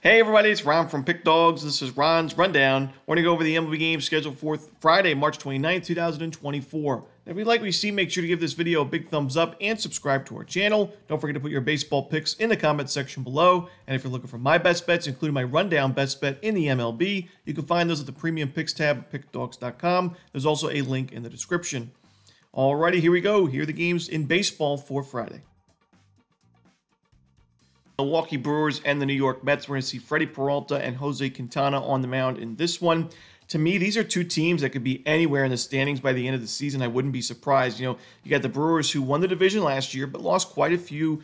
Hey everybody, it's Ron from Pick Dawgz. This is Ron's Rundown. We're going to go over the MLB games scheduled for Friday, March 29th, 2024. If you like what you see, make sure to give this video a big thumbs up and subscribe to our channel. Don't forget to put your baseball picks in the comments section below. And if you're looking for my best bets, including my rundown best bet in the MLB, you can find those at the Premium Picks tab at pickdawgz.com. There's also a link in the description. Alrighty, here we go. Here are the games in baseball for Friday. Milwaukee Brewers and the New York Mets. We're going to see Freddie Peralta and Jose Quintana on the mound in this one. To me, these are two teams that could be anywhere in the standings by the end of the season. I wouldn't be surprised. You got the Brewers who won the division last year, but lost quite a few,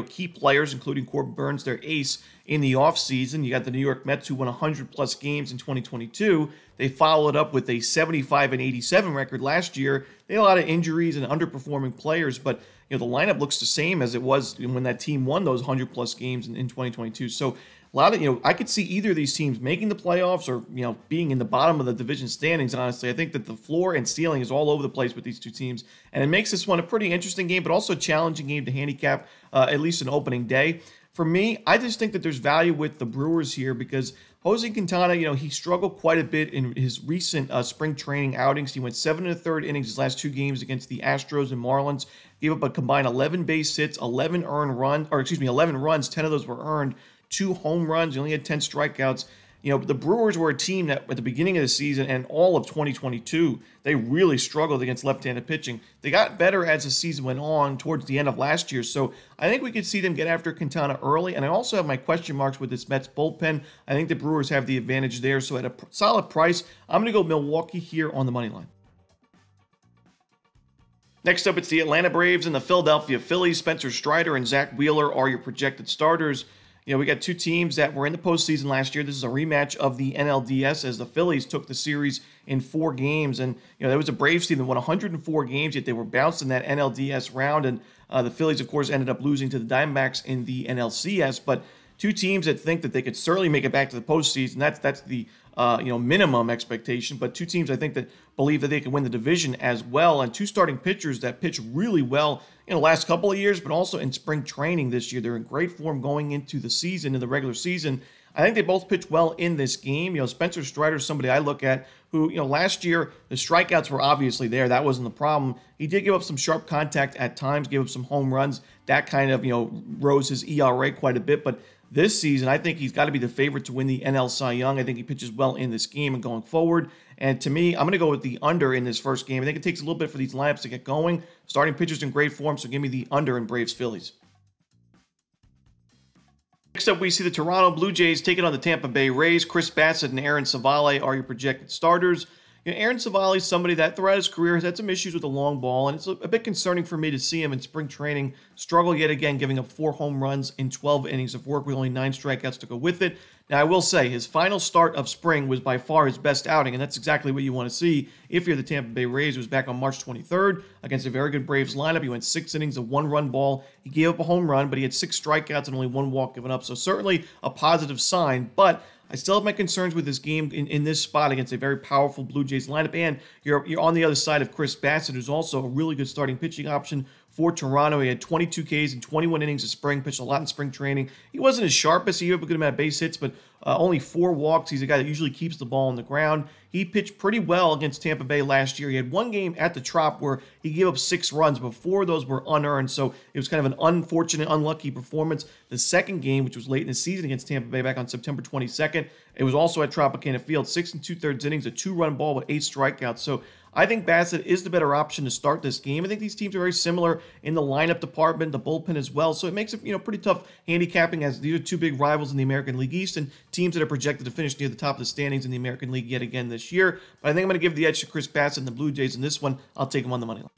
key players, including Corbin Burns, their ace, in the offseason. You got the New York Mets who won 100-plus games in 2022. They followed up with a 75-87 record last year. They had a lot of injuries and underperforming players, but the lineup looks the same as it was when that team won those 100-plus games in 2022. So a lot of, I could see either of these teams making the playoffs or, being in the bottom of the division standings. And honestly, I think that the floor and ceiling is all over the place with these two teams. And it makes this one a pretty interesting game, but also a challenging game to handicap, at least an opening day. For me, I just think that there's value with the Brewers here because Jose Quintana, he struggled quite a bit in his recent spring training outings. He went 7 1/3 innings his last two games against the Astros and Marlins. Gave up a combined 11 base hits, 11 runs. 10 of those were earned. 2 home runs. He only had 10 strikeouts. The Brewers were a team that at the beginning of the season and all of 2022, they really struggled against left-handed pitching. They got better as the season went on towards the end of last year. So I think we could see them get after Quintana early. And I also have my question marks with this Mets bullpen. I think the Brewers have the advantage there. So at a solid price, I'm going to go Milwaukee here on the money line. Next up, it's the Atlanta Braves and the Philadelphia Phillies. Spencer Strider and Zach Wheeler are your projected starters. We got two teams that were in the postseason last year. This is a rematch of the NLDS as the Phillies took the series in 4 games. And, there was a Braves team that won 104 games, yet they were bounced in that NLDS round. And the Phillies, of course, ended up losing to the Diamondbacks in the NLCS. But two teams that think that they could certainly make it back to the postseason. That's the minimum expectation. But two teams I think that believe that they can win the division as well, and two starting pitchers that pitch really well in the last couple of years, but also in spring training this year. They're in great form going into the season, in the regular season. I think they both pitch well in this game. Spencer Strider is somebody I look at who, last year the strikeouts were obviously there. That wasn't the problem. He did give up some sharp contact at times, gave up some home runs. That kind of, rose his ERA quite a bit. But this season, I think he's got to be the favorite to win the NL Cy Young. I think he pitches well in this game and going forward. And to me, I'm going to go with the under in this first game. I think it takes a little bit for these lineups to get going. Starting pitchers in great form, so give me the under in Braves-Phillies. Next up, we see the Toronto Blue Jays taking on the Tampa Bay Rays. Chris Bassitt and Aaron Civale are your projected starters. Aaron Civale is somebody that throughout his career has had some issues with the long ball, and it's a bit concerning for me to see him in spring training struggle yet again, giving up 4 home runs in 12 innings of work with only 9 strikeouts to go with it. Now, I will say his final start of spring was by far his best outing, and that's exactly what you want to see if you're the Tampa Bay Rays. It was back on March 23rd against a very good Braves lineup. He went 6 innings of 1-run ball. He gave up a home run, but he had 6 strikeouts and only 1 walk given up, so certainly a positive sign, but I still have my concerns with this game in this spot against a very powerful Blue Jays lineup, and you're on the other side of Chris Bassitt, who's also a really good starting pitching option for Toronto. He had 22 Ks in 21 innings of spring, pitched a lot in spring training. He wasn't his sharpest. He gave up a good amount of base hits, but only 4 walks. He's a guy that usually keeps the ball on the ground. He pitched pretty well against Tampa Bay last year. He had 1 game at the Trop where he gave up 6 runs. Before those were unearned, so it was kind of an unfortunate, unlucky performance. The second game, which was late in the season against Tampa Bay back on September 22nd, it was also at Tropicana Field. 6 2/3 innings, a 2-run ball with 8 strikeouts. So I think Bassitt is the better option to start this game. I think these teams are very similar in the lineup department, the bullpen as well. So it makes it, pretty tough handicapping, as these are two big rivals in the American League East and teams that are projected to finish near the top of the standings in the American League yet again this year. But I think I'm going to give the edge to Chris Bassitt and the Blue Jays in this one. I'll take him on the money line.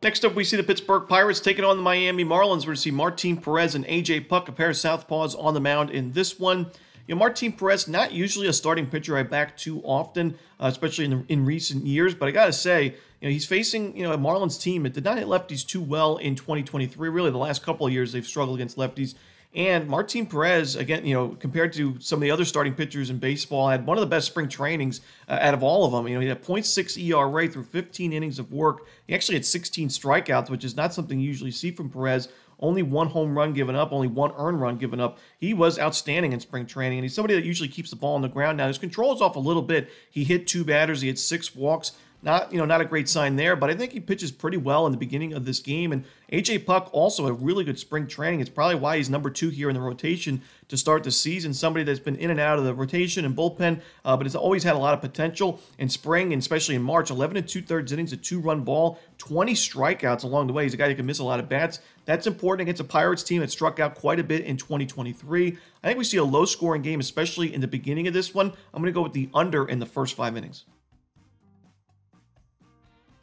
Next up, we see the Pittsburgh Pirates taking on the Miami Marlins. We're going to see Martin Perez and A.J. Puck, a pair of southpaws, on the mound in this one. Martin Perez, not usually a starting pitcher I back too often, especially in recent years. But I got to say, he's facing, a Marlins team that did not hit lefties too well in 2023. Really, the last couple of years, they've struggled against lefties. And Martin Perez, again, compared to some of the other starting pitchers in baseball, had one of the best spring trainings out of all of them. He had a .6 ERA through 15 innings of work. He actually had 16 strikeouts, which is not something you usually see from Perez. only 1 home run given up, only 1 earned run given up. He was outstanding in spring training, and he's somebody that usually keeps the ball on the ground. Now, his control is off a little bit. He hit 2 batters. He had 6 walks. Not a great sign there, but I think he pitches pretty well in the beginning of this game. And A.J. Puck also a really good spring training. It's probably why he's number 2 here in the rotation to start the season. Somebody that's been in and out of the rotation and bullpen, but has always had a lot of potential in spring, and especially in March. 11 2/3 innings, a 2-run ball, 20 strikeouts along the way. He's a guy that can miss a lot of bats. That's important against a Pirates team that struck out quite a bit in 2023. I think we see a low-scoring game, especially in the beginning of this one. I'm going to go with the under in the first 5 innings.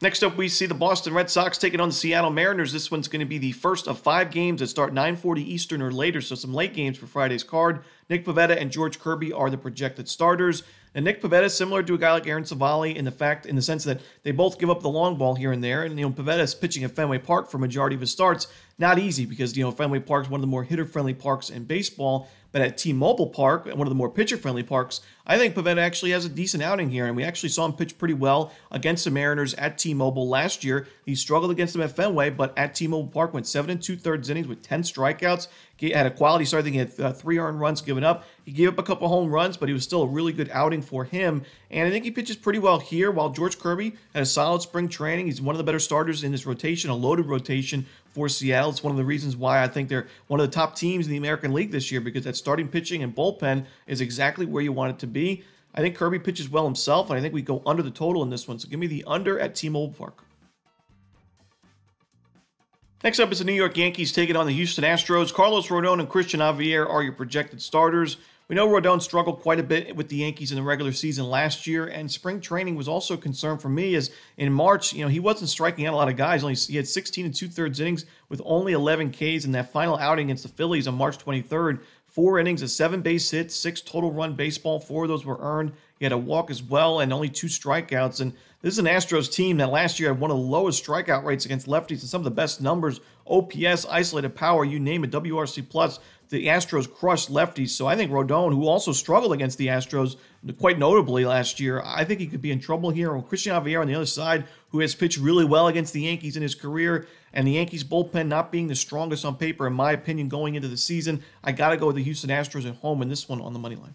Next up, we see the Boston Red Sox taking on the Seattle Mariners. This one's going to be the first of 5 games that start 9:40 Eastern or later, so some late games for Friday's card. Nick Pivetta and George Kirby are the projected starters. And Nick Pivetta is similar to a guy like Aaron Savali in the sense that they both give up the long ball here and there. And, Pivetta is pitching at Fenway Park for a majority of his starts. Not easy because, Fenway Park is one of the more hitter-friendly parks in baseball. But at T-Mobile Park, one of the more pitcher-friendly parks, I think Pivetta actually has a decent outing here. And we actually saw him pitch pretty well against the Mariners at T-Mobile last year. He struggled against them at Fenway, but at T-Mobile Park went 7 2/3 innings with 10 strikeouts. He had a quality start. I think he had 3 earned runs given up. He gave up a couple home runs, but he was still a really good outing for him. And I think he pitches pretty well here, while George Kirby had a solid spring training. He's one of the better starters in this rotation, a loaded rotation for Seattle. It's one of the reasons why I think they're one of the top teams in the American League this year, because that starting pitching and bullpen is exactly where you want it to be. I think Kirby pitches well himself, and I think we go under the total in this one. So give me the under at T-Mobile Park. Next up is the New York Yankees taking on the Houston Astros. Carlos Rodon and Christian Javier are your projected starters. We know Rodon struggled quite a bit with the Yankees in the regular season last year, and spring training was also a concern for me, as in March, he wasn't striking out a lot of guys. He had 16 2/3 innings with only 11 Ks in that final outing against the Phillies on March 23rd. 4 innings, a 7 base hit, 6 total run baseball. 4 of those were earned. He had a walk as well and only 2 strikeouts. And this is an Astros team that last year had one of the lowest strikeout rates against lefties and some of the best numbers. OPS, isolated power, you name it, WRC+. The Astros crushed lefties. So I think Rodon, who also struggled against the Astros quite notably last year, I think he could be in trouble here. With Christian Javier on the other side, who has pitched really well against the Yankees in his career, and the Yankees bullpen not being the strongest on paper, in my opinion, going into the season, I got to go with the Houston Astros at home in this one on the money line.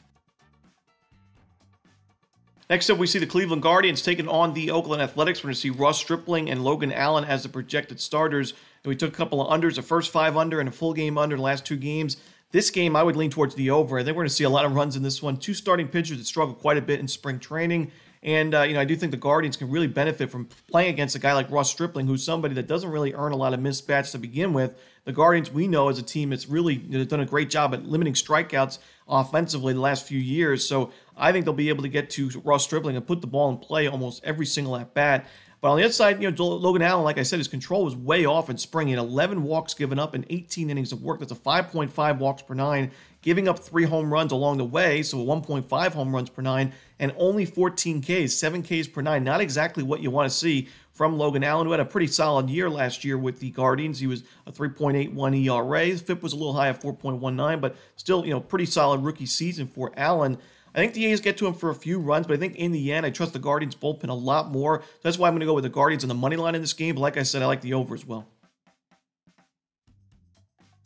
Next up, we see the Cleveland Guardians taking on the Oakland Athletics. We're going to see Ross Stripling and Logan Allen as the projected starters. And we took a couple of unders, a first 5 under and a full game under the last 2 games. This game, I would lean towards the over. I think we're going to see a lot of runs in this one. 2 starting pitchers that struggled quite a bit in spring training. And, I do think the Guardians can really benefit from playing against a guy like Ross Stripling, who's somebody that doesn't really earn a lot of missed bats to begin with. The Guardians, we know, as a team that's really done a great job at limiting strikeouts offensively the last few years. So I think they'll be able to get to Ross Stripling and put the ball in play almost every single at-bat. But on the other side, Logan Allen, like I said, his control was way off in spring. He had 11 walks given up in 18 innings of work. That's a 5.5 walks per 9, giving up 3 home runs along the way, so 1.5 home runs per 9, and only 14 Ks, 7 Ks per 9. Not exactly what you want to see from Logan Allen, who had a pretty solid year last year with the Guardians. He was a 3.81 ERA. His FIP was a little high at 4.19, but still, pretty solid rookie season for Allen. I think the A's get to him for a few runs, but I think in the end, I trust the Guardians bullpen a lot more. So that's why I'm going to go with the Guardians on the money line in this game. But like I said, I like the over as well.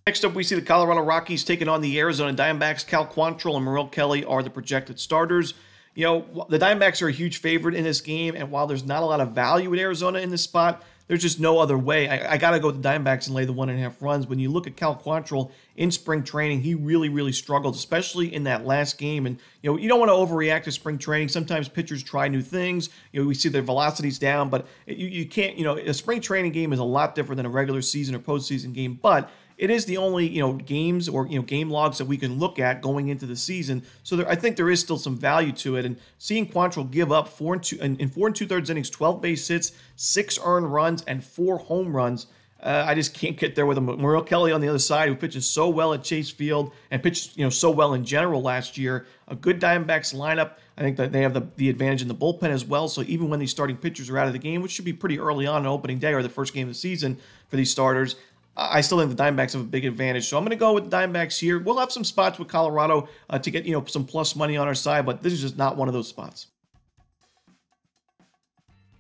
Next up, we see the Colorado Rockies taking on the Arizona Diamondbacks. Cal Quantrill and Merrill Kelly are the projected starters. The Diamondbacks are a huge favorite in this game, and while there's not a lot of value at Arizona in this spot, there's just no other way. I got to go with the Diamondbacks and lay the 1.5 runs. When you look at Cal Quantrill in spring training, he really, really struggled, especially in that last game. And, you don't want to overreact to spring training. Sometimes pitchers try new things. We see their velocities down, but you can't, a spring training game is a lot different than a regular season or postseason game. But it is the only, games or, game logs that we can look at going into the season. So I think there is still some value to it. And seeing Quantrill give up 4 2/3 innings, 12 base hits, 6 earned runs, and 4 home runs, I just can't get there with him. Merrill Kelly on the other side, who pitches so well at Chase Field and pitched, so well in general last year. A good Diamondbacks lineup. I think that they have the advantage in the bullpen as well. So even when these starting pitchers are out of the game, which should be pretty early on opening day or the first game of the season for these starters, I still think the Diamondbacks have a big advantage. So I'm going to go with the Diamondbacks here. We'll have some spots with Colorado to get, some plus money on our side, but this is just not one of those spots.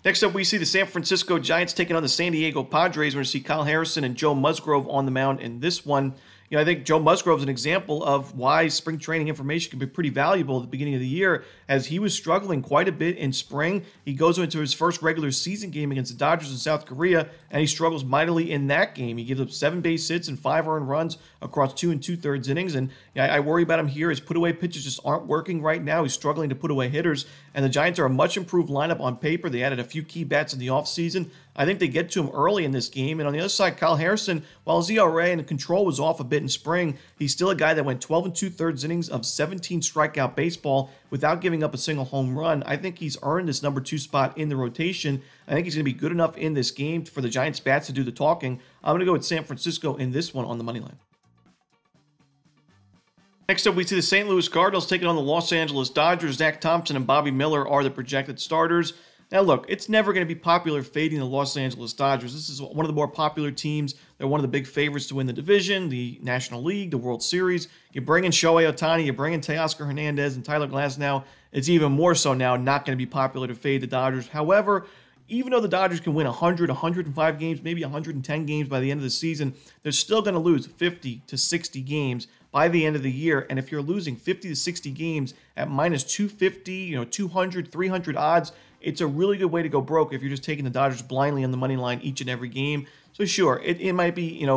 Next up, we see the San Francisco Giants taking on the San Diego Padres. We're going to see Kyle Harrison and Joe Musgrove on the mound in this one. I think Joe Musgrove is an example of why spring training information can be pretty valuable at the beginning of the year, as he was struggling quite a bit in spring. He goes into his first regular season game against the Dodgers in South Korea, and he struggles mightily in that game. He gives up 7 base hits and 5 earned runs across 2 2/3 innings, and I worry about him here. His put-away pitches just aren't working right now. He's struggling to put away hitters, and the Giants are a much improved lineup on paper. They added a few key bats in the offseason. I think they get to him early in this game. And on the other side, Kyle Harrison, while his ERA and control was off a bit in spring, he's still a guy that went 12 2/3 innings of 17 strikeout baseball without giving up a single home run. I think he's earned this number 2 spot in the rotation. I think he's going to be good enough in this game for the Giants bats to do the talking. I'm going to go with San Francisco in this one on the money line. Next up, we see the St. Louis Cardinals taking on the Los Angeles Dodgers. Zach Thompson and Bobby Miller are the projected starters. Now, look, it's never going to be popular fading the Los Angeles Dodgers. This is one of the more popular teams. They're one of the big favorites to win the division, the National League, the World Series. You bring in Shohei Ohtani, you bring in Teoscar Hernandez and Tyler Glasnow. It's even more so now not going to be popular to fade the Dodgers. However, even though the Dodgers can win 100, 105 games, maybe 110 games by the end of the season, they're still going to lose 50 to 60 games by the end of the year. And if you're losing 50 to 60 games at minus 250, 200, 300 odds, it's a really good way to go broke if you're just taking the Dodgers blindly on the money line each and every game. So sure, it might be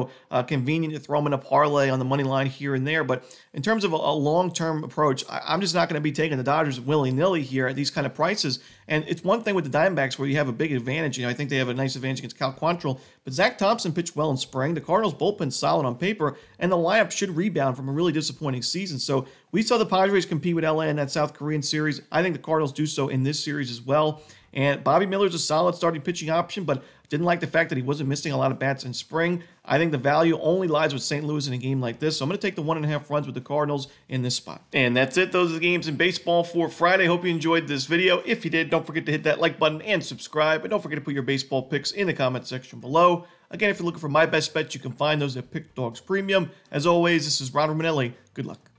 convenient to throw them in a parlay on the money line here and there, but in terms of a long-term approach, I'm just not going to be taking the Dodgers willy-nilly here at these kind of prices. And it's one thing with the Diamondbacks where you have a big advantage. I think they have a nice advantage against Cal Quantrill, but Zach Thompson pitched well in spring. The Cardinals' bullpen's solid on paper, and the lineup should rebound from a really disappointing season. So we saw the Padres compete with LA in that South Korean series. I think the Cardinals do so in this series as well. And Bobby Miller's a solid starting pitching option, but didn't like the fact that he wasn't missing a lot of bats in spring. I think the value only lies with St. Louis in a game like this, so I'm going to take the 1.5 runs with the Cardinals in this spot. And that's it. Those are the games in baseball for Friday. Hope you enjoyed this video. If you did, don't forget to hit that like button and subscribe. And don't forget to put your baseball picks in the comment section below. Again, if you're looking for my best bets, you can find those at Pick Dawgz Premium. As always, this is Ron Romanelli. Good luck.